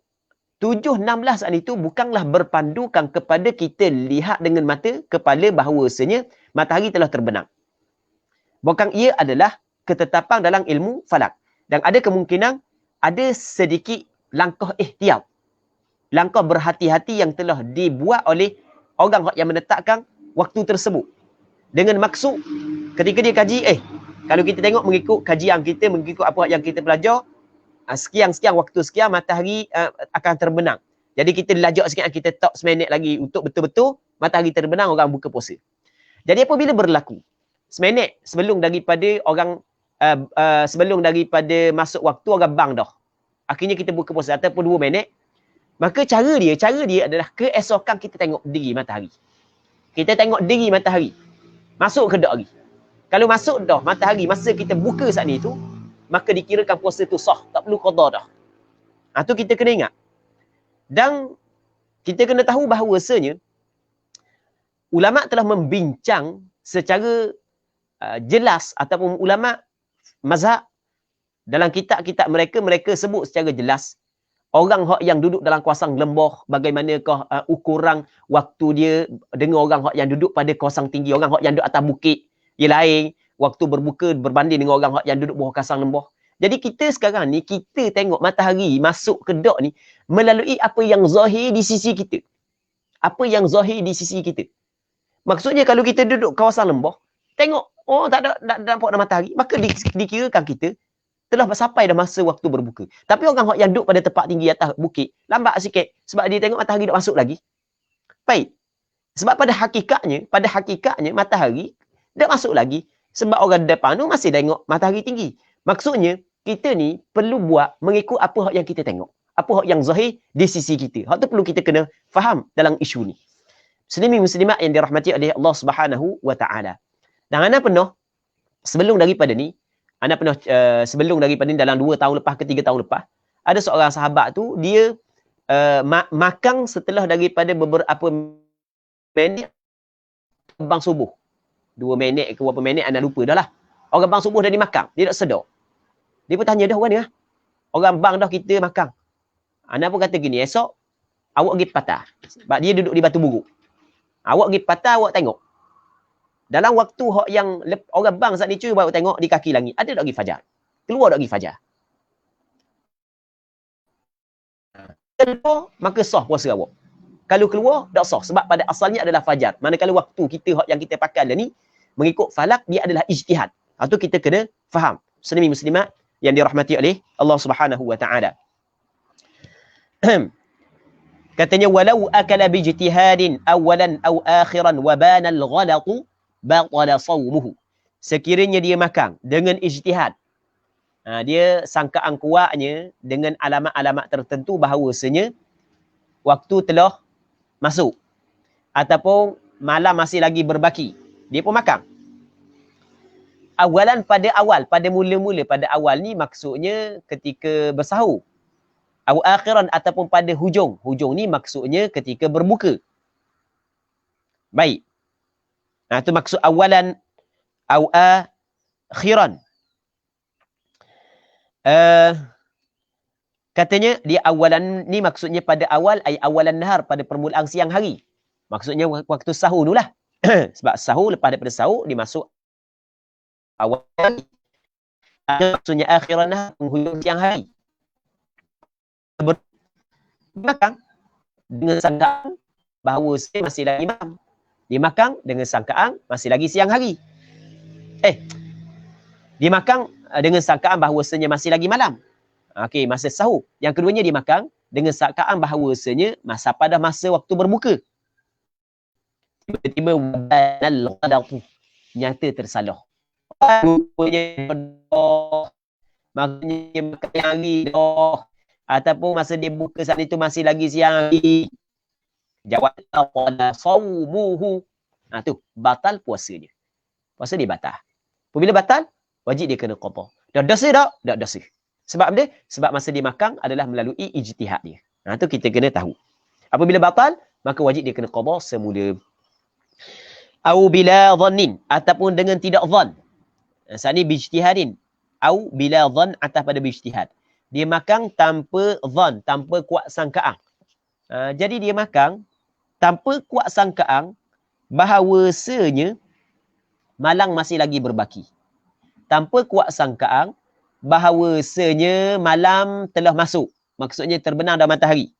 7.16 saat itu bukanlah berpandukan kepada kita lihat dengan mata kepala bahawasanya matahari telah terbenam. Bukan, ia adalah ketetapan dalam ilmu falak. Dan ada kemungkinan ada sedikit langkah ihtiyat. Langkah berhati-hati yang telah dibuat oleh orang yang menetapkan waktu tersebut. Dengan maksud ketika dia kaji, kalau kita tengok mengikut kajian kita, mengikut apa yang kita belajar, sekian-sekian waktu sekian matahari akan terbenam. Jadi kita lajak sikit, kita tak seminit lagi untuk betul-betul matahari terbenam, orang buka puasa. Jadi apabila berlaku seminit sebelum daripada sebelum daripada masuk waktu, orang bang dah, akhirnya kita buka puasa, ataupun 2 minit, maka cara dia adalah keesokan kita tengok diri matahari. Kita tengok diri matahari. Masuk ke tak lagi? Kalau masuk dah matahari masa kita buka saat ni tu, maka dikirakan puasa tu sah, tak perlu qada dah. Tu kita kena ingat. Dan kita kena tahu bahawasanya ulama telah membincang secara jelas, ataupun ulama mazhab dalam kitab-kitab mereka sebut secara jelas orang yang duduk dalam kawasan lembah, bagaimanakah ukuran waktu dia dengan orang yang duduk pada kawasan tinggi. Orang yang duduk atas bukit dia lain, waktu berbuka berbanding dengan orang yang duduk bawah kawasan lembah. Jadi kita sekarang ni, kita tengok matahari masuk ke dak ni melalui apa yang zahir di sisi kita. Apa yang zahir di sisi kita. Maksudnya kalau kita duduk kawasan lembah, tengok, tak ada nampak dah matahari, maka dikirakan kita telah sampai dah masa waktu berbuka. Tapi orang yang duduk pada tempat tinggi atas bukit, lambat sikit sebab dia tengok matahari dah masuk lagi. Baik. Sebab pada hakikatnya matahari dah masuk lagi. Sebab orang depan tu masih tengok matahari tinggi. Maksudnya, kita ni perlu buat mengikut apa yang kita tengok. Apa yang zahir di sisi kita. Hak tu perlu kita kena faham dalam isu ni. Muslimin muslimat yang dirahmati oleh Allah Subhanahu wa taala. Dan ana pernah sebelum daripada ni dalam 2 tahun lepas ke 3 tahun lepas, ada seorang sahabat tu dia makan setelah daripada beberapa minit bang subuh. 2 minit ke berapa minit anak lupa dah lah. Orang bang subuh dah dimakan. Dia tak sedar. Dia pun tanya dah orang ni lah. Orang bang dah kita makan. Anak pun kata gini, esok awak pergi patah. Sebab dia duduk di Batu Buruk. Awak pergi patah, awak tengok. Dalam waktu yang orang bang saat ni cuy, awak tengok di kaki langit. Ada tak pergi fajar? Keluar tak pergi fajar? Keluar, maka sah puasa awak. Kalau keluar, tak sah. Sebab pada asalnya adalah fajar. Manakala waktu kita yang kita pakai dah ni, mengikut falak, dia adalah ijtihad. Itu kita kena faham. Muslimin muslimat yang dirahmati oleh Allah Subhanahu wa taala. Katanya walau akala bi ijtihadin awalan aw akhiran wa bana al-ghalatu batala sawmuhu. Sekiranya dia makan dengan ijtihad, dia sangkaan kuatnya dengan alamat-alamat tertentu bahawasanya waktu telah masuk ataupun malam masih lagi berbaki, dia pun makan. Awalan pada awal, pada mula-mula pada awal ni maksudnya ketika bersahur. Atau akhiran ataupun pada hujung. Hujung ni maksudnya ketika berbuka. Baik. Itu maksud awalan atau akhiran. Katanya dia awalan ni maksudnya pada awal, ay awalan nahar, pada permulaan siang hari. Maksudnya waktu sahur tu lah. Sebab sahur, lepas daripada sahur dia masuk awal. Maksudnya akhiran nahar, penghujung siang hari. Makan dengan sangkaan bahawa saya masih lagi malam. Dia makan dengan sangkaan masih lagi siang hari. Dia makan dengan sangkaan bahawasanya masih lagi malam. Okey, masa sahur. Yang keduanya dia makan dengan sangkaan bahawasanya pada masa waktu berbuka. Tiba-tiba nyata tersalah. Maknanya makan yang hari dah. Ataupun masa dia buka saat itu masih lagi siang hari. Jawab qala sawmuhu. Tu batal puasanya. Puasa dia batal. Apabila batal, wajib dia kena qada. Dah dosa tak? Tak dosa. Sebab apa? Sebab masa dia makan adalah melalui ijtihad dia. Tu kita kena tahu. Apabila batal, maka wajib dia kena qada semula. Au bila dhannin, ataupun dengan tidak dhan. Saat ni bijtihadin. Au bila dhan atas pada bijtihad. Dia makan tanpa dhan, tanpa kuat sangkaan. Jadi dia makan tanpa kuat sangkaan bahawasanya malam masih lagi berbaki. Tanpa kuat sangkaan bahawasanya malam telah masuk. Maksudnya terbenam dah matahari.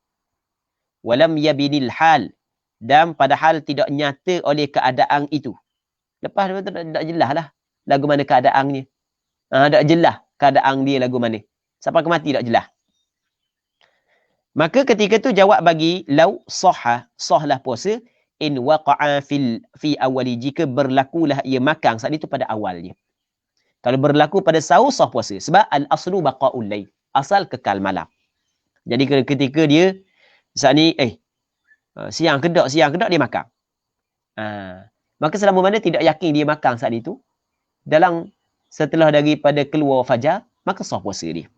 Walam yabinil hal. Dan padahal tidak nyata oleh keadaan itu. Lepas tu tak jelas lah lagu mana keadaannya. Tak jelas keadaan dia lagu mana. Sampai ke mati tak jelas. Maka ketika tu jawab bagi lau sahlah puasa in waqa'a fi awali, jika berlakulah ia makan saat itu pada awalnya. Kalau berlaku pada sahur sah puasa sebab al aslu baqa'ul lail, asal kekal malam. Jadi ketika dia saat ni siang kedak dia makan. Maka selama mana tidak yakin dia makan saat itu, dalam setelah daripada keluar fajar, maka sah puasa dia.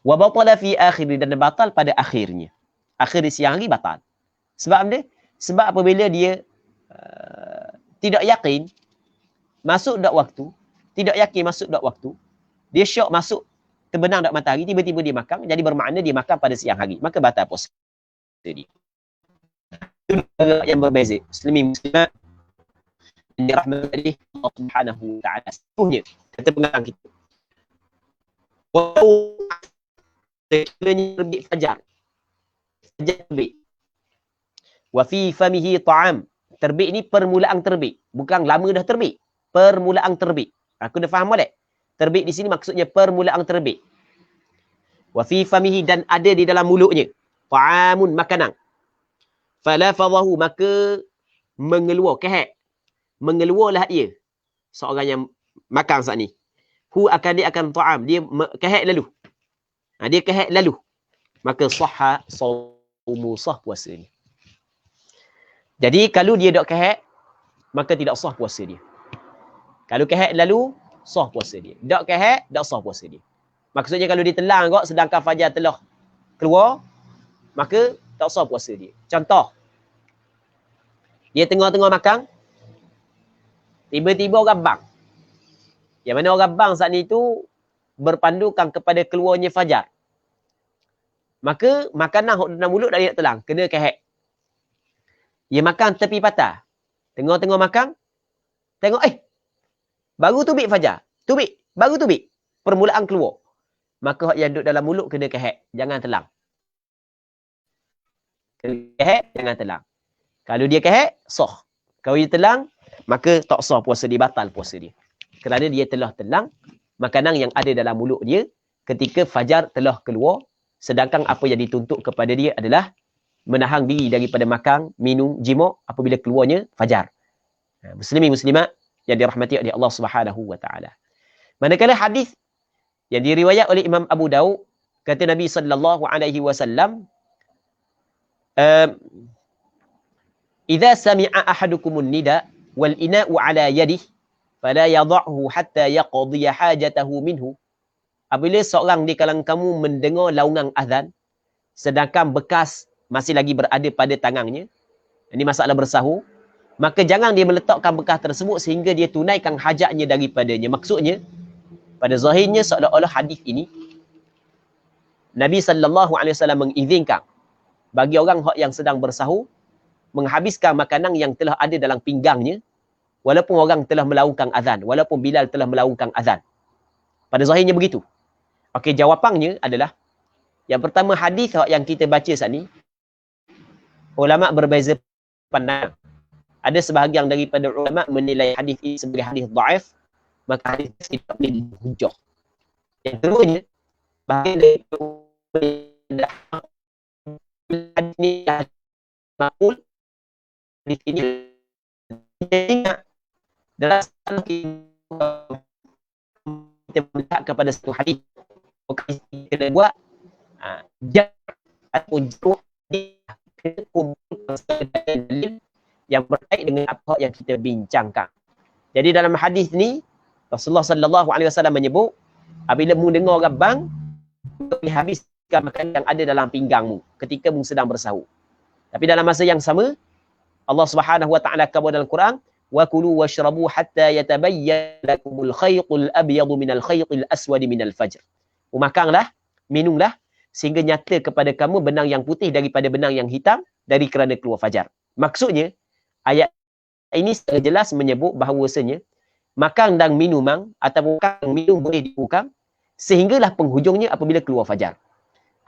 Wa batala fi akhir, dan batal pada akhirnya. Akhir siang hari batal. Sebab apa? Sebab apabila dia tidak yakin masuk dak waktu, tidak yakin masuk dak waktu, dia syok masuk terbenam dak matahari, tiba-tiba dia makan, jadi bermakna dia makan pada siang hari, maka batal puasa dia. Itu yang berbeza. Muslimin muslimat yang dirahmati Allah Subhanahu wa taala. Sebenarnya kata pengarang kita, walau sekiranya terbit fajar terbit, wa fi famihi ta'am, terbit ni permulaan terbit, bukan lama dah terbit, permulaan terbit. Aku dah faham boleh? Terbit di sini maksudnya permulaan terbit. Wa fi famihi, dan ada di dalam mulutnya, ta'amun, makanan. Fala fadahu, maka mengeluar, kehek, mengeluarlah ia, seorang yang makan saat ni. Dia akan ta'am, dia kehek lalu. Dia kehek lalu, maka sahha saumu, sah puasa ni. Jadi kalau dia tak kehek, maka tidak sah puasa dia. Kalau kehek lalu, sah puasa dia. Tak kehek, tak sah puasa dia. Maksudnya kalau dia telang kok sedangkan fajar telah keluar, maka tak sah puasa dia. Contoh, Dia tengah-tengah makan, tiba-tiba orang bang. Yang mana orang bang saat ni tu berpandukan kepada keluarnya fajar. Maka makanan hok dalam mulut dah dia nak telang, kena kehek. Dia makan tepi patah. Tengah-tengah makan, tengok baru tubik fajar. Tubik, baru tubik. Permulaan keluar. Maka hok yang duduk dalam mulut kena kehek, jangan telang. Kena kehek, jangan telang. Kalau dia kehek, sah. Kalau dia telang, maka tak sah puasa dia, batal puasa dia. Kerana dia telah telang makanan yang ada dalam mulut dia ketika fajar telah keluar, sedangkan apa yang dituntut kepada dia adalah menahan diri daripada makan, minum, jima' apabila keluarnya fajar. Muslimin muslimat yang dirahmati oleh Allah Subhanahu wa taala. Manakala hadis yang diriwayat oleh Imam Abu Daud, kata Nabi sallallahu alaihi wasallam, "Idza sami'a ahadukumun nida wal ina'u ala yadihi fala yadh'hu hatta yaqdiya hajatahu minhu." Apabila seorang di kalangan kamu mendengar laungan azan sedangkan bekas masih lagi berada pada tangannya, ini masalah bersahur, maka jangan dia meletakkan bekas tersebut sehingga dia tunaikan hajatnya daripadanya. Maksudnya, pada zahirnya seolah-olah hadis ini Nabi sallallahu alaihi wasallam mengizinkan bagi orang yang sedang bersahur menghabiskan makanan yang telah ada dalam pinggangnya walaupun orang telah melaungkan azan, walaupun Bilal telah melaungkan azan. Pada zahirnya begitu. Okey, jawapannya adalah yang pertama, hadis yang kita baca saat ni ulama berbeza pandangan. Ada sebahagian daripada ulama menilai hadis ini sebagai hadis dhaif, maka hadis tidak boleh dihujah. Yang keduanya, bahagian daripada hadis ini makul, hadis ini kita ingat dalam kita melihat kepada satu hadis kita buat ataupun jauh dalil yang berkait dengan apa yang kita bincangkan. Jadi dalam hadis ni Rasulullah sallallahu alaihi wasallam menyebut, apabila mu dengar orang bang, habiskan makanan yang ada dalam pinggangmu ketika mu sedang bersahur. Tapi dalam masa yang sama Allah Subhanahu wa taala kata dalam Quran, wa kulu washrabu hatta yatabayyana lakumul khaytul abyadu minal khaytil aswadi minal fajr. Makanlah, minumlah sehingga nyata kepada kamu benang yang putih daripada benang yang hitam dari kerana keluar fajar. Maksudnya, ayat ini secara jelas menyebut bahawasanya makan dan minuman atau makan minum boleh dilakukan sehinggalah penghujungnya apabila keluar fajar.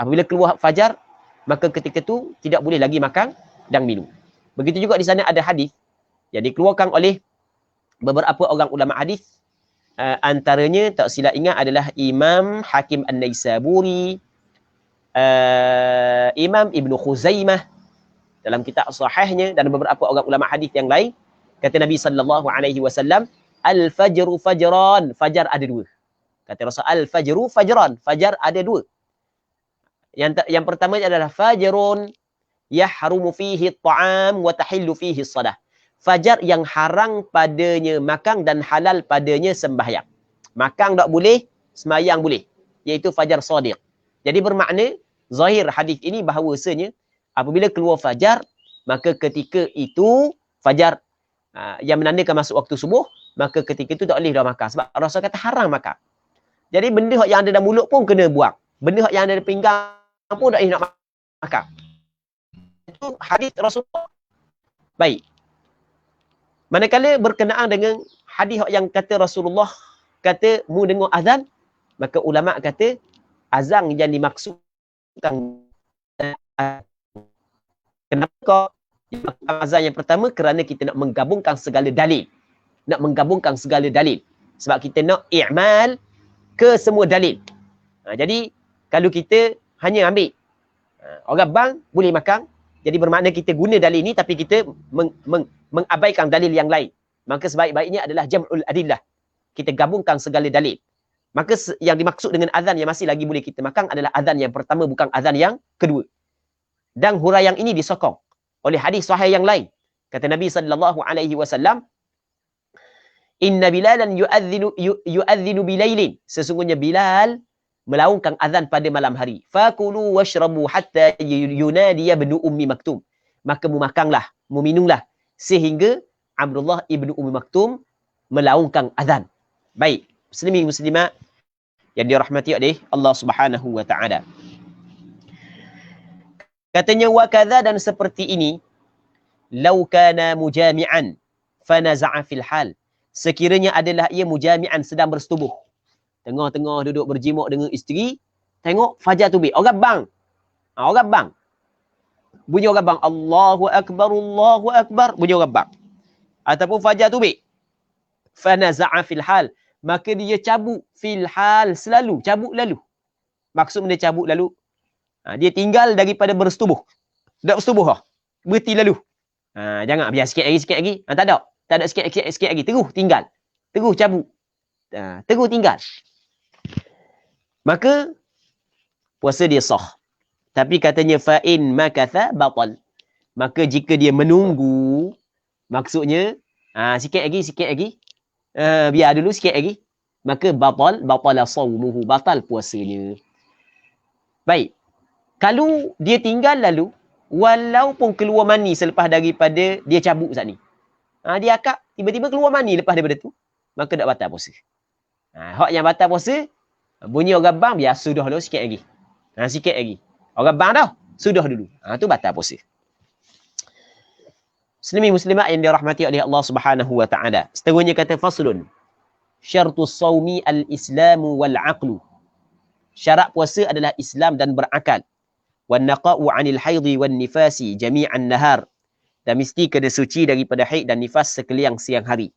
Apabila keluar fajar, maka ketika itu tidak boleh lagi makan dan minum. Begitu juga di sana ada hadis yang dikeluarkan oleh beberapa orang ulama hadis. Antaranya tak silap ingat adalah Imam Hakim An-Naisaburi, Imam Ibn Khuzaimah dalam kitab sahihnya, dan beberapa orang ulama hadis yang lain. Kata Nabi sallallahu alaihi wasallam, al-fajru fajran, fajar ada dua. Kata Rasul, al-fajru fajran, fajar ada dua. Yang pertama adalah fajrun yahrumu fihi at-ta'am wa tahillu fihi as-salah. Fajar yang haram padanya makan dan halal padanya sembahyang. Makan tak boleh, sembahyang boleh. Iaitu fajar shadiq. Jadi bermakna zahir hadis ini bahawasanya apabila keluar fajar, maka ketika itu fajar yang menandakan masuk waktu subuh, maka ketika itu tak boleh dah makan. Sebab Rasul kata haram makan. Jadi benda yang ada dalam mulut pun kena buang. Benda yang ada di pinggang pun tak boleh nak makan. Itu hadis Rasulullah. Baik. Manakala berkenaan dengan hadis yang kata Rasulullah kata mu dengar azan, maka ulama kata azan yang dimaksudkan kenapa azan yang pertama? Kerana kita nak menggabungkan segala dalil. Nak menggabungkan segala dalil. Sebab kita nak i'mal ke semua dalil. Jadi kalau kita hanya ambil orang bang boleh makan, jadi bermakna kita guna dalil ni tapi kita mengabaikan dalil yang lain. Maka sebaik-baiknya adalah jam'ul adillah. Kita gabungkan segala dalil. Maka yang dimaksud dengan azan yang masih lagi boleh kita makan adalah azan yang pertama, bukan azan yang kedua. Dan huraian ini disokong oleh hadis sahih yang lain. Kata Nabi sallallahu alaihi wasallam, "Inna Bilalan yu'adzinu bilailin." Sesungguhnya Bilal melaungkan azan pada malam hari. Fakulu washrabu hatta yunadiya ibnu ummi maktum. Maka mu makanlah, mu minumlah sehingga Abdullah ibnu Ummi Maktum melaungkan azan. Baik, muslimin muslimat yang dirahmati oleh Allah Subhanahu wa taala. Katanya wa kadza, dan seperti ini, lau kana mujami'an fanaza'a fil hal. Sekiranya adalah ia mujami'an, sedang bersetubuh. Tengah-tengah duduk berjimuk dengan isteri, tengok fajar terbit. Orang bang. Orang bang. Bunyi orang bang. Allahu Akbar, Allahu Akbar. Bunyi orang bang. Ataupun fajar terbit. Fanaza'a fil hal. Maka dia cabut fil hal, selalu. Cabut lalu. Maksud dia cabut lalu. Dia tinggal daripada bersetubuh. Tak bersetubuh. Berhenti lalu. Jangan biar sikit lagi. Tak ada. Tak ada sikit lagi. Terus tinggal. Terus cabut. Terus tinggal. Maka puasa dia sah. Tapi katanya fa'in makatha batal. Maka jika dia menunggu, maksudnya sikit lagi. Biar dulu sikit lagi. Maka batala sawmuhu, batal puasanya. Baik. Kalau dia tinggal lalu, walaupun keluar mani selepas daripada dia cabut saat ni. Dia akak tiba-tiba keluar mani lepas daripada tu, maka tak batal puasa. Hak yang batal puasa, bunyi orang bang, biar sudah dulu sikit lagi. Sikit lagi. Orang bang dah, sudah dulu. Tu batal puasa. Muslimin muslimat yang dirahmati oleh Allah Subhanahu wa taala. Seterusnya kata faslun. Syartus sawmi al-islamu wal-aqlu. Syarat puasa adalah Islam dan berakal. Wan naqa'u 'anil haidhi wan nifasi jami'an nahar. Dan mesti kena suci daripada haid dan nifas sekalian siang hari.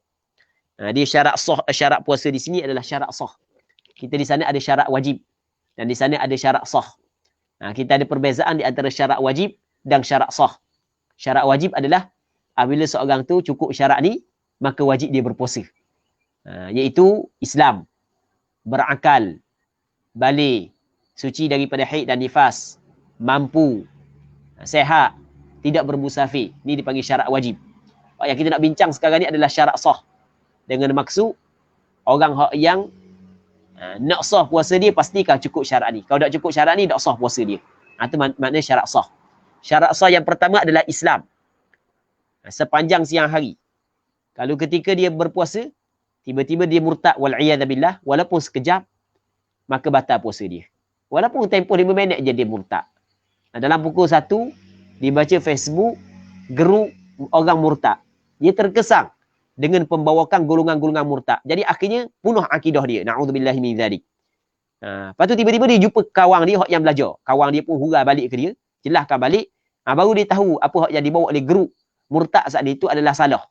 Dia syarat puasa di sini adalah syarat sah. Kita di sana ada syarat wajib dan di sana ada syarat sah. Kita ada perbezaan di antara syarat wajib dan syarat sah. Syarat wajib adalah apabila seorang tu cukup syarat ni, maka wajib dia berpuasa. Iaitu Islam, berakal, balik, suci daripada haid dan nifas, mampu, sehat, tidak bermusafir. Ini dipanggil syarat wajib. Yang kita nak bincang sekarang ni adalah syarat sah. Dengan maksud orang yang nak sah puasa dia pastikan cukup syarat ni. Kalau tak cukup syarat ni, tak sah puasa dia. Itu maknanya syarat sah. Syarat sah yang pertama adalah Islam. Sepanjang siang hari. Kalau ketika dia berpuasa, tiba-tiba dia murtad wal'iyadzabillah, walaupun sekejap, maka batal puasa dia. Walaupun tempoh 5 minit je dia murtad. Dalam pukul 1, dibaca Facebook, geruk orang murtad. Dia terkesan dengan pembawakan golongan-golongan murtad. Jadi akhirnya punah akidah dia. Na'udzubillahi min dzalik. Lepas tu tiba-tiba dia jumpa kawan dia yang belajar. Kawan dia pun hurai balik ke dia. Jelaskan balik. Baru dia tahu apa yang dibawa oleh geruk murtad saat itu adalah salah.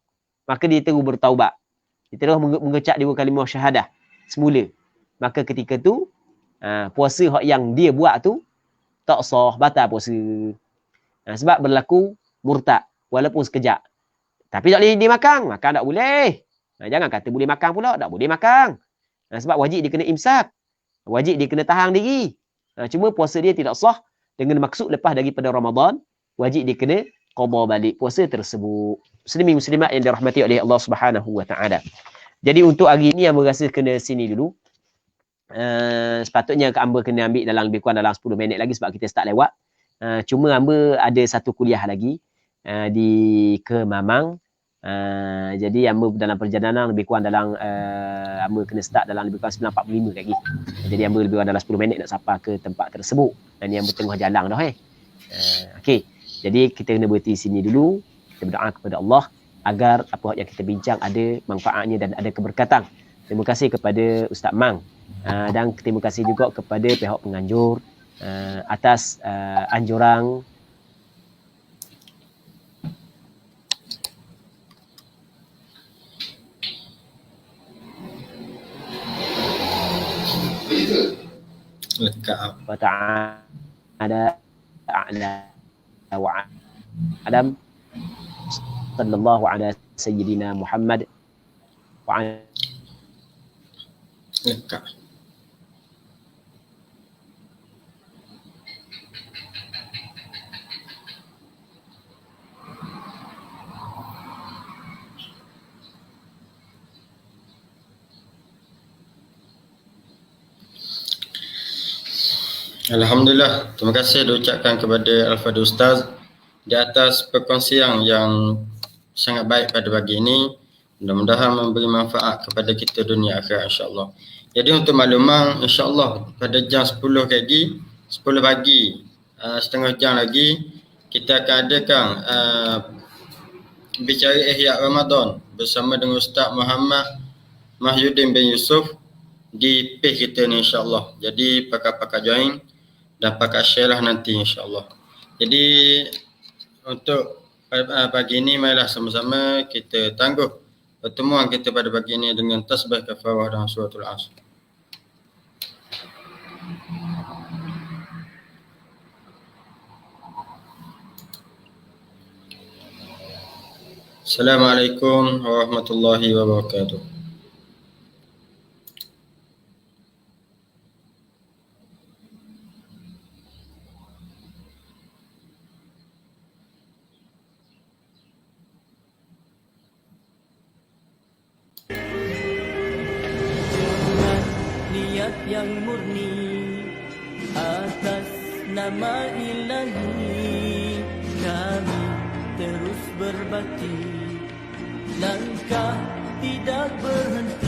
Maka dia terus bertaubat. Dia terus mengecap 2 kalimah syahadah semula. Maka ketika tu puasa yang dia buat tu tak sah, batal puasa. Sebab berlaku murtad walaupun sekejap. Tapi tak boleh dia makan. Makan tak boleh. Jangan kata boleh makan pula. Tak boleh makan. Sebab wajib dia kena imsak. Wajib dia kena tahan diri. Cuma puasa dia tidak sah dengan maksud lepas daripada Ramadan. Wajib dia kena qada balik puasa tersebut. Muslimin muslimat yang dirahmati oleh Allah Subhanahu wa taala. Jadi untuk hari ni hamba rasa kena sini dulu. Sepatutnya hamba kena ambil dalam lebih kurang dalam 10 minit lagi sebab kita start lewat. Cuma hamba ada satu kuliah lagi di Kemamang. Jadi hamba dalam perjalanan lebih kurang dalam hamba kena start dalam lebih kurang 9.45 lagi. Jadi hamba lebih kurang dalam 10 minit nak sampai ke tempat tersebut. Dan hamba tengah jalan dah okey. Jadi kita kena berhenti sini dulu. Kita berdoa kepada Allah agar apa yang kita bincang ada manfaatnya dan ada keberkatan. Terima kasih kepada Ustaz Mang. Dan terima kasih juga kepada pihak penganjur atas anjuran Lekap. wa ta'ala a'la wa alam sallallahu ala sayyidina Muhammad wa ala Lekap. Alhamdulillah, terima kasih diucapkan kepada Al-Fadhil Ustaz di atas perkongsian yang sangat baik pada pagi ini. Mudah-mudahan memberi manfaat kepada kita dunia akhirat insya-Allah. Jadi untuk makluman, insya-Allah pada jam 10 pagi, setengah jam lagi kita akan adakan bicara Ihya Ramadan bersama dengan Ustaz Muhammad Mahyudin bin Yusuf di page kita ni insya-Allah. Jadi pakar-pakar join dan pakar share lah nanti insya-Allah. Jadi untuk pagi ini marilah sama-sama kita tangguh pertemuan kita pada pagi ini dengan tasbih kafarah dan suratul Asr. Assalamualaikum warahmatullahi wabarakatuh. Niat yang murni atas nama Ilahi, kami terus berbakti, langkah tidak berhenti.